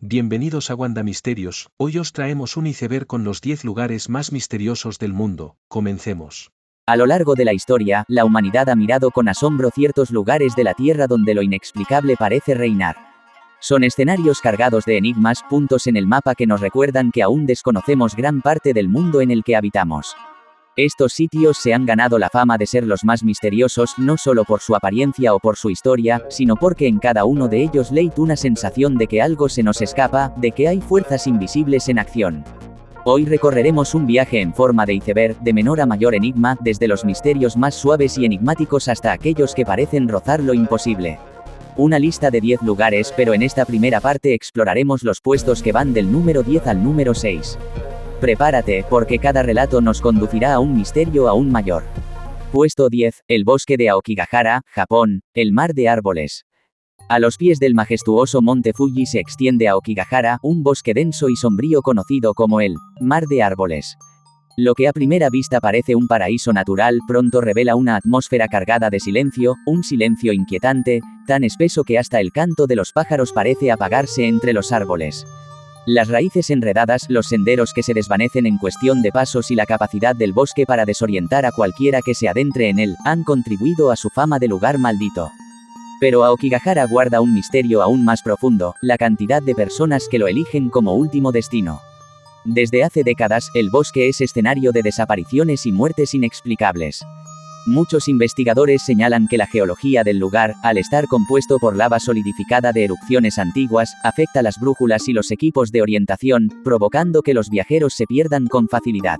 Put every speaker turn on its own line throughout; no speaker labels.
Bienvenidos a Wanda Misterios, hoy os traemos un iceberg con los 10 lugares más misteriosos del mundo, comencemos.
A lo largo de la historia, la humanidad ha mirado con asombro ciertos lugares de la Tierra donde lo inexplicable parece reinar. Son escenarios cargados de enigmas, puntos en el mapa que nos recuerdan que aún desconocemos gran parte del mundo en el que habitamos. Estos sitios se han ganado la fama de ser los más misteriosos, no solo por su apariencia o por su historia, sino porque en cada uno de ellos leí una sensación de que algo se nos escapa, de que hay fuerzas invisibles en acción. Hoy recorreremos un viaje en forma de iceberg, de menor a mayor enigma, desde los misterios más suaves y enigmáticos hasta aquellos que parecen rozar lo imposible. Una lista de 10 lugares, pero en esta primera parte exploraremos los puestos que van del número 10 al número 6. Prepárate, porque cada relato nos conducirá a un misterio aún mayor. Puesto 10, el bosque de Aokigahara, Japón, el mar de árboles. A los pies del majestuoso monte Fuji se extiende Aokigahara, un bosque denso y sombrío conocido como el mar de árboles. Lo que a primera vista parece un paraíso natural, pronto revela una atmósfera cargada de silencio, un silencio inquietante, tan espeso que hasta el canto de los pájaros parece apagarse entre los árboles. Las raíces enredadas, los senderos que se desvanecen en cuestión de pasos y la capacidad del bosque para desorientar a cualquiera que se adentre en él, han contribuido a su fama de lugar maldito. Pero Aokigahara guarda un misterio aún más profundo, la cantidad de personas que lo eligen como último destino. Desde hace décadas, el bosque es escenario de desapariciones y muertes inexplicables. Muchos investigadores señalan que la geología del lugar, al estar compuesto por lava solidificada de erupciones antiguas, afecta las brújulas y los equipos de orientación, provocando que los viajeros se pierdan con facilidad.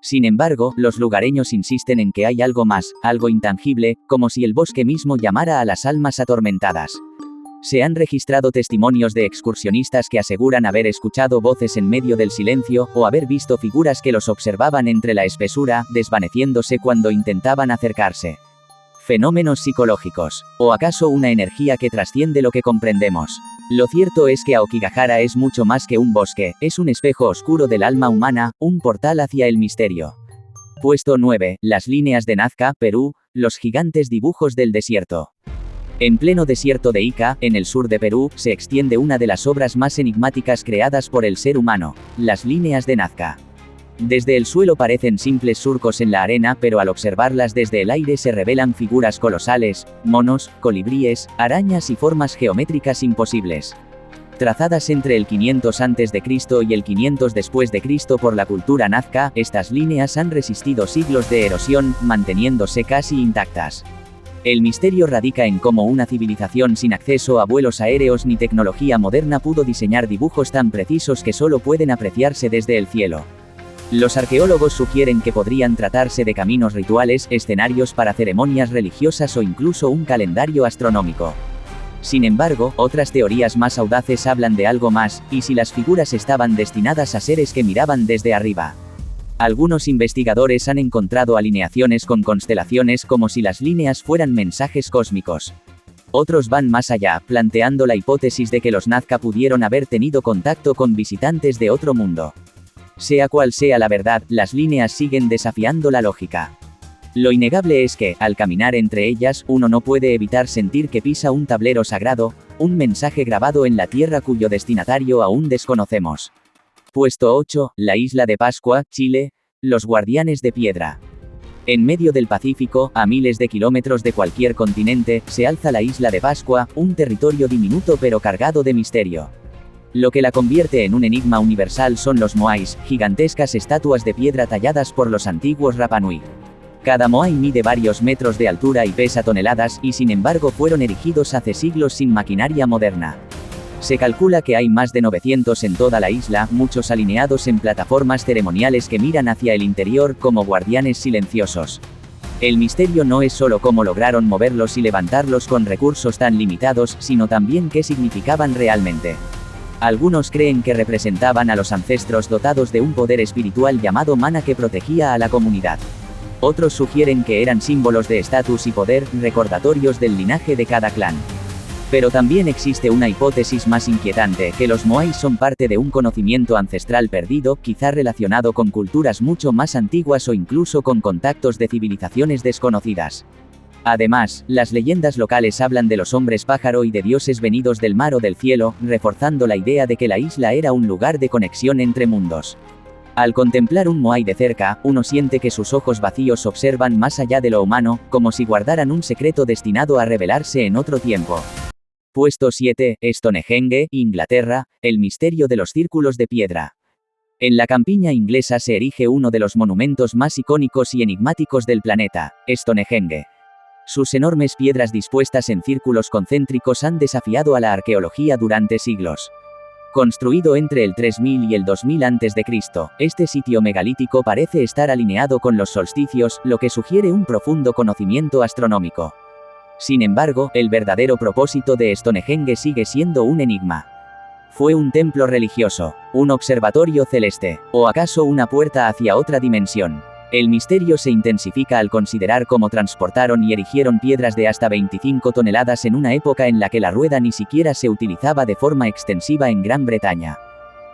Sin embargo, los lugareños insisten en que hay algo más, algo intangible, como si el bosque mismo llamara a las almas atormentadas. Se han registrado testimonios de excursionistas que aseguran haber escuchado voces en medio del silencio, o haber visto figuras que los observaban entre la espesura, desvaneciéndose cuando intentaban acercarse. ¿Fenómenos psicológicos? ¿O acaso una energía que trasciende lo que comprendemos? Lo cierto es que Aokigahara es mucho más que un bosque, es un espejo oscuro del alma humana, un portal hacia el misterio. Puesto 9, las líneas de Nazca, Perú, los gigantes dibujos del desierto. En pleno desierto de Ica, en el sur de Perú, se extiende una de las obras más enigmáticas creadas por el ser humano, las líneas de Nazca. Desde el suelo parecen simples surcos en la arena, pero al observarlas desde el aire se revelan figuras colosales, monos, colibríes, arañas y formas geométricas imposibles. Trazadas entre el 500 a.C. y el 500 después de Cristo por la cultura Nazca, estas líneas han resistido siglos de erosión, manteniéndose casi intactas. El misterio radica en cómo una civilización sin acceso a vuelos aéreos ni tecnología moderna pudo diseñar dibujos tan precisos que solo pueden apreciarse desde el cielo. Los arqueólogos sugieren que podrían tratarse de caminos rituales, escenarios para ceremonias religiosas o incluso un calendario astronómico. Sin embargo, otras teorías más audaces hablan de algo más, y si las figuras estaban destinadas a seres que miraban desde arriba. Algunos investigadores han encontrado alineaciones con constelaciones como si las líneas fueran mensajes cósmicos. Otros van más allá, planteando la hipótesis de que los Nazca pudieron haber tenido contacto con visitantes de otro mundo. Sea cual sea la verdad, las líneas siguen desafiando la lógica. Lo innegable es que, al caminar entre ellas, uno no puede evitar sentir que pisa un tablero sagrado, un mensaje grabado en la tierra cuyo destinatario aún desconocemos. Puesto 8, la isla de Pascua, Chile, los guardianes de piedra. En medio del Pacífico, a miles de kilómetros de cualquier continente, se alza la isla de Pascua, un territorio diminuto pero cargado de misterio. Lo que la convierte en un enigma universal son los moais, gigantescas estatuas de piedra talladas por los antiguos Rapa Nui. Cada moai mide varios metros de altura y pesa toneladas, y sin embargo fueron erigidos hace siglos sin maquinaria moderna. Se calcula que hay más de 900 en toda la isla, muchos alineados en plataformas ceremoniales que miran hacia el interior como guardianes silenciosos. El misterio no es solo cómo lograron moverlos y levantarlos con recursos tan limitados, sino también qué significaban realmente. Algunos creen que representaban a los ancestros dotados de un poder espiritual llamado mana que protegía a la comunidad. Otros sugieren que eran símbolos de estatus y poder, recordatorios del linaje de cada clan. Pero también existe una hipótesis más inquietante, que los moais son parte de un conocimiento ancestral perdido, quizá relacionado con culturas mucho más antiguas o incluso con contactos de civilizaciones desconocidas. Además, las leyendas locales hablan de los hombres pájaro y de dioses venidos del mar o del cielo, reforzando la idea de que la isla era un lugar de conexión entre mundos. Al contemplar un moai de cerca, uno siente que sus ojos vacíos observan más allá de lo humano, como si guardaran un secreto destinado a revelarse en otro tiempo. Puesto 7, Stonehenge, Inglaterra, el misterio de los círculos de piedra. En la campiña inglesa se erige uno de los monumentos más icónicos y enigmáticos del planeta, Stonehenge. Sus enormes piedras dispuestas en círculos concéntricos han desafiado a la arqueología durante siglos. Construido entre el 3000 y el 2000 a.C., este sitio megalítico parece estar alineado con los solsticios, lo que sugiere un profundo conocimiento astronómico. Sin embargo, el verdadero propósito de Stonehenge sigue siendo un enigma. ¿Fue un templo religioso, un observatorio celeste, o acaso una puerta hacia otra dimensión? El misterio se intensifica al considerar cómo transportaron y erigieron piedras de hasta 25 toneladas en una época en la que la rueda ni siquiera se utilizaba de forma extensiva en Gran Bretaña.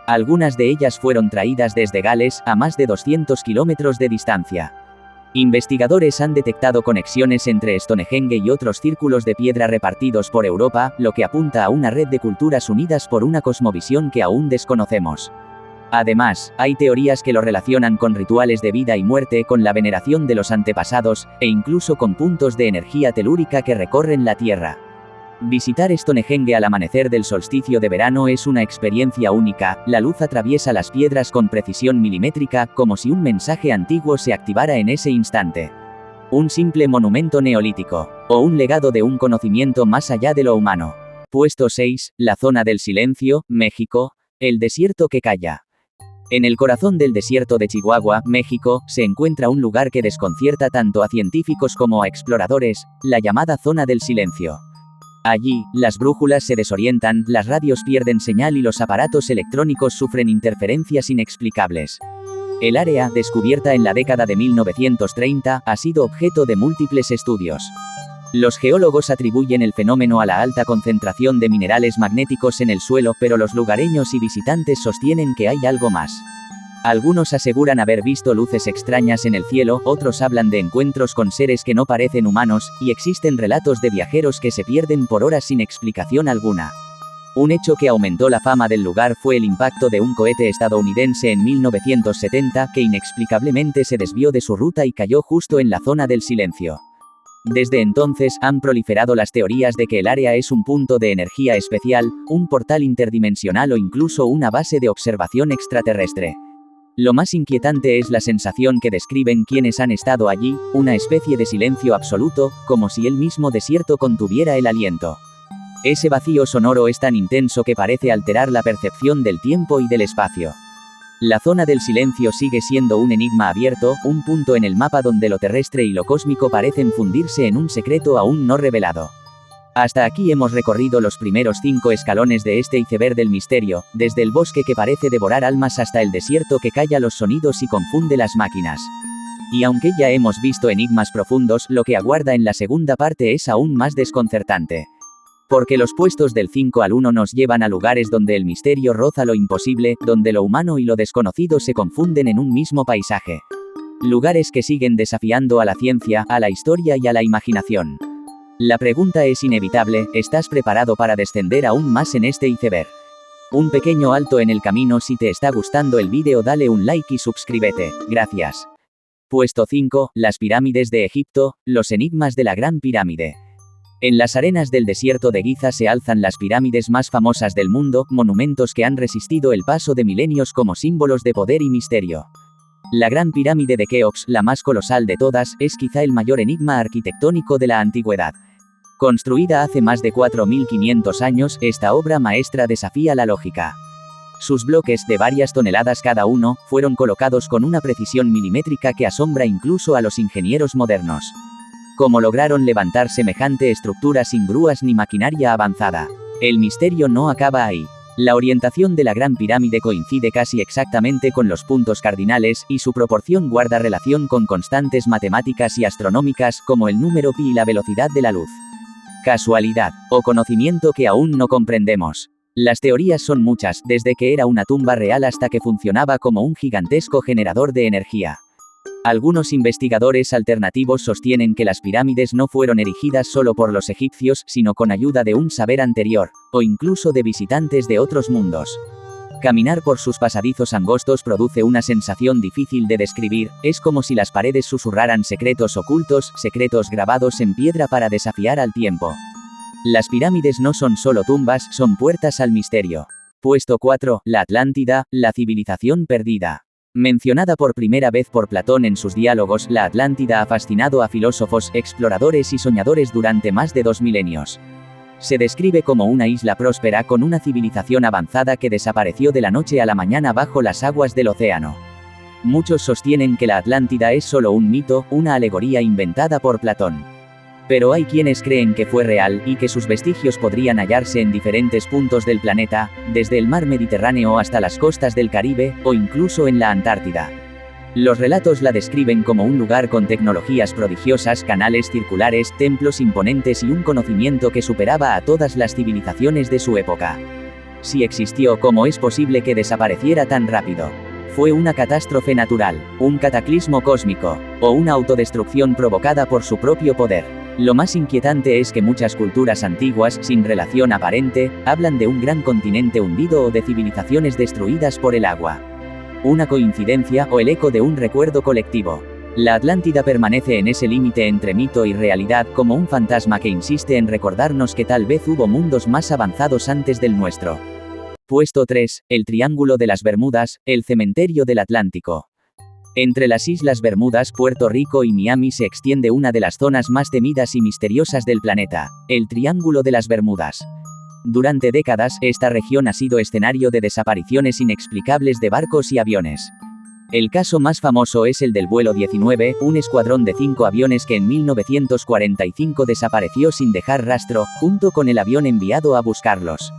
Algunas de ellas fueron traídas desde Gales, a más de 200 kilómetros de distancia. Investigadores han detectado conexiones entre Stonehenge y otros círculos de piedra repartidos por Europa, lo que apunta a una red de culturas unidas por una cosmovisión que aún desconocemos. Además, hay teorías que lo relacionan con rituales de vida y muerte, con la veneración de los antepasados, e incluso con puntos de energía telúrica que recorren la Tierra. Visitar Stonehenge al amanecer del solsticio de verano es una experiencia única, la luz atraviesa las piedras con precisión milimétrica, como si un mensaje antiguo se activara en ese instante. Un simple monumento neolítico, o un legado de un conocimiento más allá de lo humano. Puesto 6, la zona del silencio, México, el desierto que calla. En el corazón del desierto de Chihuahua, México, se encuentra un lugar que desconcierta tanto a científicos como a exploradores, la llamada zona del silencio. Allí, las brújulas se desorientan, las radios pierden señal y los aparatos electrónicos sufren interferencias inexplicables. El área, descubierta en la década de 1930, ha sido objeto de múltiples estudios. Los geólogos atribuyen el fenómeno a la alta concentración de minerales magnéticos en el suelo, pero los lugareños y visitantes sostienen que hay algo más. Algunos aseguran haber visto luces extrañas en el cielo, otros hablan de encuentros con seres que no parecen humanos, y existen relatos de viajeros que se pierden por horas sin explicación alguna. Un hecho que aumentó la fama del lugar fue el impacto de un cohete estadounidense en 1970, que inexplicablemente se desvió de su ruta y cayó justo en la zona del silencio. Desde entonces, han proliferado las teorías de que el área es un punto de energía especial, un portal interdimensional o incluso una base de observación extraterrestre. Lo más inquietante es la sensación que describen quienes han estado allí, una especie de silencio absoluto, como si el mismo desierto contuviera el aliento. Ese vacío sonoro es tan intenso que parece alterar la percepción del tiempo y del espacio. La zona del silencio sigue siendo un enigma abierto, un punto en el mapa donde lo terrestre y lo cósmico parecen fundirse en un secreto aún no revelado. Hasta aquí hemos recorrido los primeros 5 escalones de este iceberg del misterio, desde el bosque que parece devorar almas hasta el desierto que calla los sonidos y confunde las máquinas. Y aunque ya hemos visto enigmas profundos, lo que aguarda en la segunda parte es aún más desconcertante. Porque los puestos del 5 al 1 nos llevan a lugares donde el misterio roza lo imposible, donde lo humano y lo desconocido se confunden en un mismo paisaje. Lugares que siguen desafiando a la ciencia, a la historia y a la imaginación. La pregunta es inevitable, ¿estás preparado para descender aún más en este iceberg? Un pequeño alto en el camino. Si te está gustando el vídeo, dale un like y suscríbete, gracias. Puesto 5, las pirámides de Egipto, los enigmas de la Gran Pirámide. En las arenas del desierto de Giza se alzan las pirámides más famosas del mundo, monumentos que han resistido el paso de milenios como símbolos de poder y misterio. La Gran Pirámide de Keops, la más colosal de todas, es quizá el mayor enigma arquitectónico de la antigüedad. Construida hace más de 4.500 años, esta obra maestra desafía la lógica. Sus bloques, de varias toneladas cada uno, fueron colocados con una precisión milimétrica que asombra incluso a los ingenieros modernos. ¿Cómo lograron levantar semejante estructura sin grúas ni maquinaria avanzada? El misterio no acaba ahí. La orientación de la Gran Pirámide coincide casi exactamente con los puntos cardinales, y su proporción guarda relación con constantes matemáticas y astronómicas, como el número pi y la velocidad de la luz. ¿Casualidad, o conocimiento que aún no comprendemos? Las teorías son muchas, desde que era una tumba real hasta que funcionaba como un gigantesco generador de energía. Algunos investigadores alternativos sostienen que las pirámides no fueron erigidas solo por los egipcios, sino con ayuda de un saber anterior, o incluso de visitantes de otros mundos. Caminar por sus pasadizos angostos produce una sensación difícil de describir, es como si las paredes susurraran secretos ocultos, secretos grabados en piedra para desafiar al tiempo. Las pirámides no son solo tumbas, son puertas al misterio. Puesto 4, la Atlántida, la civilización perdida. Mencionada por primera vez por Platón en sus diálogos, la Atlántida ha fascinado a filósofos, exploradores y soñadores durante más de 2 milenios. Se describe como una isla próspera con una civilización avanzada que desapareció de la noche a la mañana bajo las aguas del océano. Muchos sostienen que la Atlántida es solo un mito, una alegoría inventada por Platón. Pero hay quienes creen que fue real, y que sus vestigios podrían hallarse en diferentes puntos del planeta, desde el mar Mediterráneo hasta las costas del Caribe, o incluso en la Antártida. Los relatos la describen como un lugar con tecnologías prodigiosas, canales circulares, templos imponentes y un conocimiento que superaba a todas las civilizaciones de su época. Si existió, ¿cómo es posible que desapareciera tan rápido? ¿Fue una catástrofe natural, un cataclismo cósmico, o una autodestrucción provocada por su propio poder? Lo más inquietante es que muchas culturas antiguas, sin relación aparente, hablan de un gran continente hundido o de civilizaciones destruidas por el agua. ¿Una coincidencia o el eco de un recuerdo colectivo? La Atlántida permanece en ese límite entre mito y realidad, como un fantasma que insiste en recordarnos que tal vez hubo mundos más avanzados antes del nuestro. Puesto 3, el Triángulo de las Bermudas, el cementerio del Atlántico. Entre las Islas Bermudas, Puerto Rico y Miami se extiende una de las zonas más temidas y misteriosas del planeta, el Triángulo de las Bermudas. Durante décadas, esta región ha sido escenario de desapariciones inexplicables de barcos y aviones. El caso más famoso es el del vuelo 19, un escuadrón de 5 aviones que en 1945 desapareció sin dejar rastro, junto con el avión enviado a buscarlos.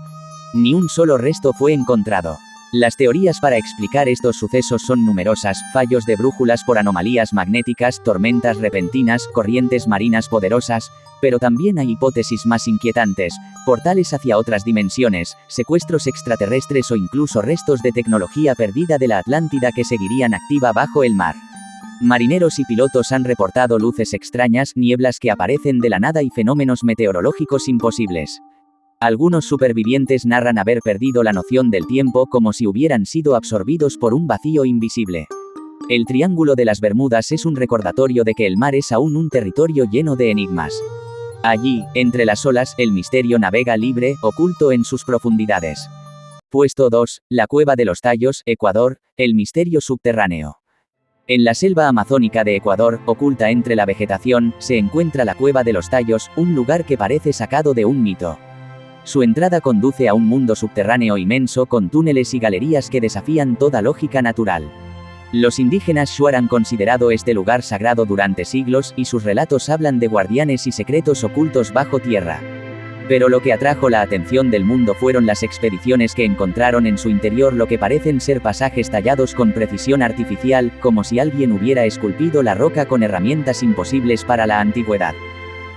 Ni un solo resto fue encontrado. Las teorías para explicar estos sucesos son numerosas: fallos de brújulas por anomalías magnéticas, tormentas repentinas, corrientes marinas poderosas, pero también hay hipótesis más inquietantes: portales hacia otras dimensiones, secuestros extraterrestres o incluso restos de tecnología perdida de la Atlántida que seguirían activa bajo el mar. Marineros y pilotos han reportado luces extrañas, nieblas que aparecen de la nada y fenómenos meteorológicos imposibles. Algunos supervivientes narran haber perdido la noción del tiempo, como si hubieran sido absorbidos por un vacío invisible. El Triángulo de las Bermudas es un recordatorio de que el mar es aún un territorio lleno de enigmas. Allí, entre las olas, el misterio navega libre, oculto en sus profundidades. Puesto 2, la Cueva de los Tallos, Ecuador, el misterio subterráneo. En la selva amazónica de Ecuador, oculta entre la vegetación, se encuentra la Cueva de los Tallos, un lugar que parece sacado de un mito. Su entrada conduce a un mundo subterráneo inmenso con túneles y galerías que desafían toda lógica natural. Los indígenas Shuar han considerado este lugar sagrado durante siglos, y sus relatos hablan de guardianes y secretos ocultos bajo tierra. Pero lo que atrajo la atención del mundo fueron las expediciones que encontraron en su interior lo que parecen ser pasajes tallados con precisión artificial, como si alguien hubiera esculpido la roca con herramientas imposibles para la antigüedad.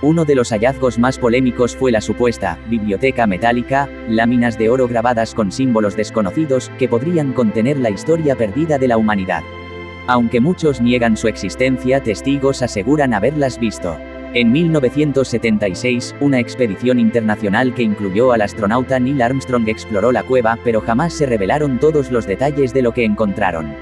Uno de los hallazgos más polémicos fue la supuesta biblioteca metálica, láminas de oro grabadas con símbolos desconocidos, que podrían contener la historia perdida de la humanidad. Aunque muchos niegan su existencia, testigos aseguran haberlas visto. En 1976, una expedición internacional que incluyó al astronauta Neil Armstrong exploró la cueva, pero jamás se revelaron todos los detalles de lo que encontraron.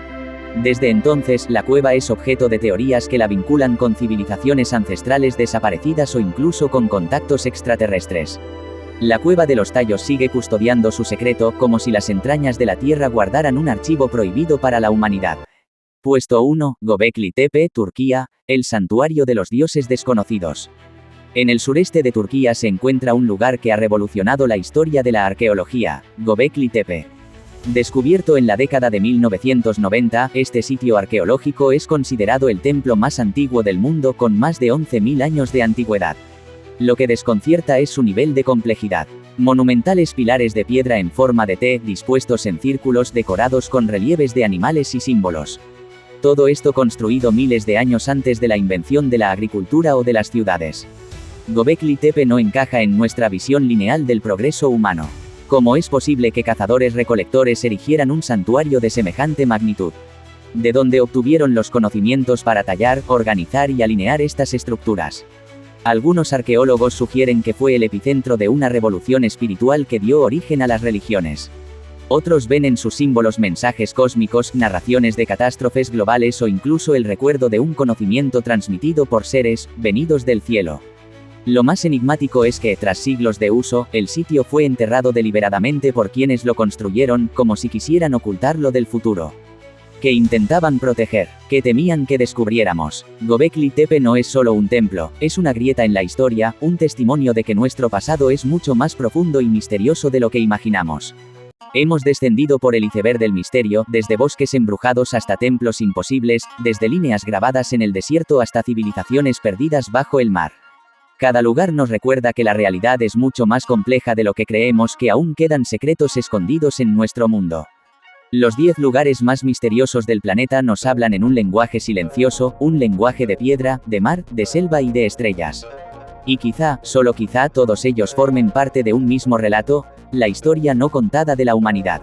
Desde entonces, la cueva es objeto de teorías que la vinculan con civilizaciones ancestrales desaparecidas o incluso con contactos extraterrestres. La Cueva de los Tallos sigue custodiando su secreto, como si las entrañas de la Tierra guardaran un archivo prohibido para la humanidad. Puesto 1, Göbekli Tepe, Turquía, el santuario de los dioses desconocidos. En el sureste de Turquía se encuentra un lugar que ha revolucionado la historia de la arqueología, Göbekli Tepe. Descubierto en la década de 1990, este sitio arqueológico es considerado el templo más antiguo del mundo con más de 11.000 años de antigüedad. Lo que desconcierta es su nivel de complejidad. Monumentales pilares de piedra en forma de T, dispuestos en círculos decorados con relieves de animales y símbolos. Todo esto construido miles de años antes de la invención de la agricultura o de las ciudades. Göbekli Tepe no encaja en nuestra visión lineal del progreso humano. ¿Cómo es posible que cazadores-recolectores erigieran un santuario de semejante magnitud? de donde obtuvieron los conocimientos para tallar, organizar y alinear estas estructuras. Algunos arqueólogos sugieren que fue el epicentro de una revolución espiritual que dio origen a las religiones. Otros ven en sus símbolos mensajes cósmicos, narraciones de catástrofes globales o incluso el recuerdo de un conocimiento transmitido por seres venidos del cielo. Lo más enigmático es que, tras siglos de uso, el sitio fue enterrado deliberadamente por quienes lo construyeron, como si quisieran ocultarlo del futuro. Que intentaban proteger, que temían que descubriéramos. Göbekli Tepe no es solo un templo, es una grieta en la historia, un testimonio de que nuestro pasado es mucho más profundo y misterioso de lo que imaginamos. Hemos descendido por el iceberg del misterio, desde bosques embrujados hasta templos imposibles, desde líneas grabadas en el desierto hasta civilizaciones perdidas bajo el mar. Cada lugar nos recuerda que la realidad es mucho más compleja de lo que creemos, que aún quedan secretos escondidos en nuestro mundo. Los 10 lugares más misteriosos del planeta nos hablan en un lenguaje silencioso, un lenguaje de piedra, de mar, de selva y de estrellas. Y quizá, solo quizá, todos ellos formen parte de un mismo relato, la historia no contada de la humanidad.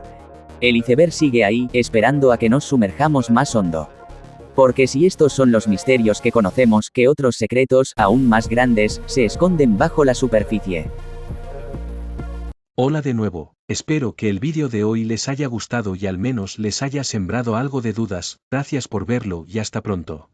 El iceberg sigue ahí, esperando a que nos sumerjamos más hondo. Porque si estos son los misterios que conocemos, ¿qué otros secretos, aún más grandes, se esconden bajo la superficie?
Hola de nuevo, espero que el vídeo de hoy les haya gustado y al menos les haya sembrado algo de dudas. Gracias por verlo y hasta pronto.